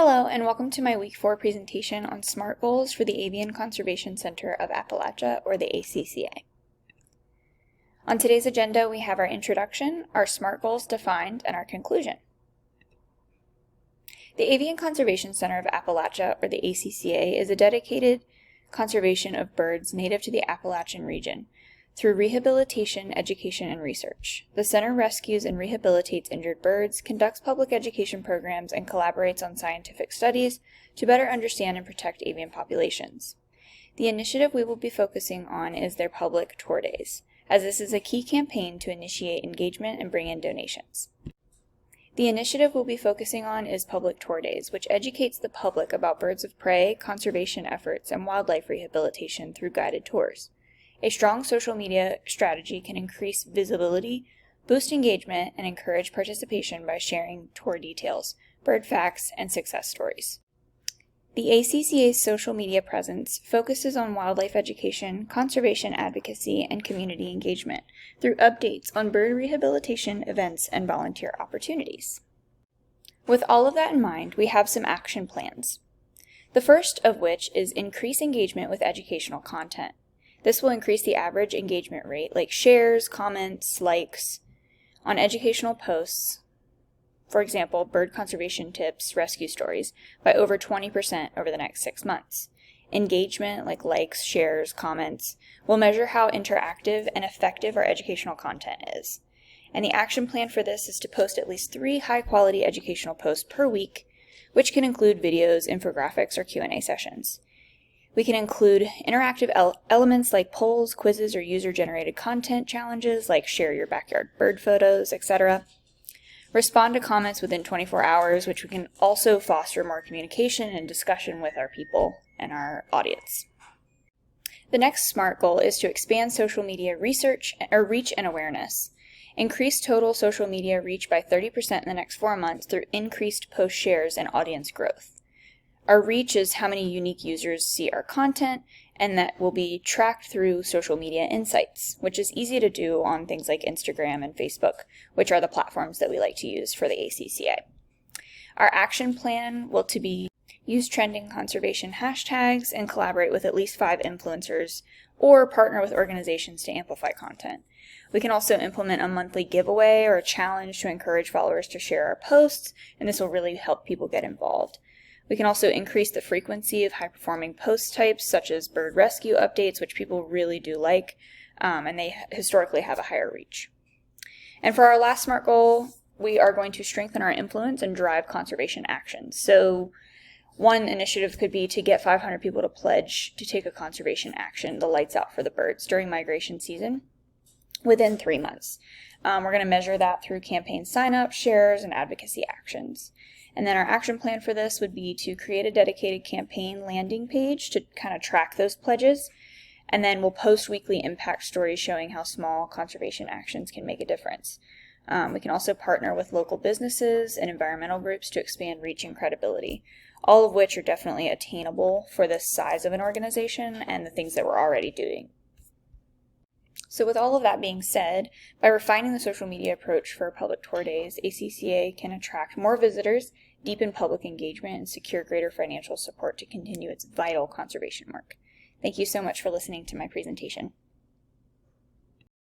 Hello, and welcome to my Week 4 presentation on SMART Goals for the Avian Conservation Center of Appalachia, or the ACCA. On today's agenda, we have our introduction, our SMART Goals defined, and our conclusion. The Avian Conservation Center of Appalachia, or the ACCA, is a dedicated conservation of birds native to the Appalachian region through rehabilitation, education, and research. The center rescues and rehabilitates injured birds, conducts public education programs, and collaborates on scientific studies to better understand and protect avian populations. The initiative we will be focusing on is their public tour days, as this is a key campaign to initiate engagement and bring in donations. The initiative we'll be focusing on is Public Tour Days, which educates the public about birds of prey, conservation efforts, and wildlife rehabilitation through guided tours. A strong social media strategy can increase visibility, boost engagement, and encourage participation by sharing tour details, bird facts, and success stories. The ACCA's social media presence focuses on wildlife education, conservation advocacy, and community engagement through updates on bird rehabilitation events and volunteer opportunities. With all of that in mind, we have some action plans. The first of which is increase engagement with educational content. This will increase the average engagement rate, like shares, comments, likes, on educational posts, for example, bird conservation tips, rescue stories, by over 20% over the next 6 months. Engagement, like likes, shares, comments, will measure how interactive and effective our educational content is. And the action plan for this is to post at least 3 high-quality educational posts per week, which can include videos, infographics, or Q&A sessions. We can include interactive elements like polls, quizzes, or user-generated content challenges like share your backyard bird photos, etc. Respond to comments within 24 hours, which we can also foster more communication and discussion with our people and our audience. The next SMART goal is to expand social media reach and awareness. Increase total social media reach by 30% in the next 4 months through increased post shares and audience growth. Our reach is how many unique users see our content, and that will be tracked through social media insights, which is easy to do on things like Instagram and Facebook, which are the platforms that we like to use for the ACCA. Our action plan will to be use trending conservation hashtags and collaborate with at least 5 influencers or partner with organizations to amplify content. We can also implement a monthly giveaway or a challenge to encourage followers to share our posts, and this will really help people get involved. We can also increase the frequency of high-performing post types, such as bird rescue updates, which people really do like, and they historically have a higher reach. And for our last SMART goal, we are going to strengthen our influence and drive conservation actions. So one initiative could be to get 500 people to pledge to take a conservation action, the lights out for the birds, during migration season within 3 months. We're going to measure that through campaign sign-up, shares, and advocacy actions. And then our action plan for this would be to create a dedicated campaign landing page to kind of track those pledges. And then we'll post weekly impact stories showing how small conservation actions can make a difference. We can also partner with local businesses and environmental groups to expand reach and credibility, all of which are definitely attainable for the size of an organization and the things that we're already doing. So with all of that being said, by refining the social media approach for public tour days, ACCA can attract more visitors, deepen public engagement, and secure greater financial support to continue its vital conservation work. Thank you so much for listening to my presentation.